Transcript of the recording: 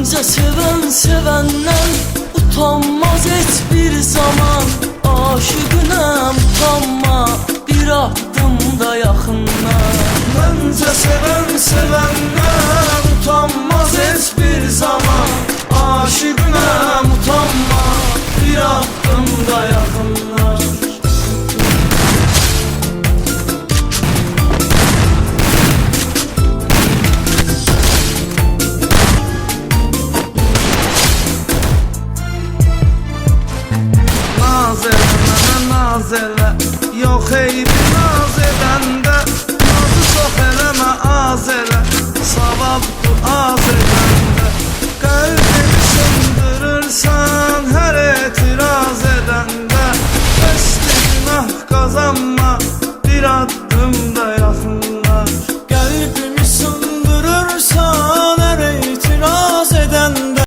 Məncə sevən sevəndən utanmaz heç bir zaman. Aşıqınam utanma bir addım da yaxından. Məncə sevən sevəndən utanmaz heç bir zaman. Aşıqınam utanma bir addım da yaxından. Naz elə mənə naz elə, yox eybi naz edəndə. Nazı çox eləmə az elə, savabdır az edəndə. Qəlbimi sındırırsan hər etiraz edəndə. Bəsdir günah qazanma bir addım da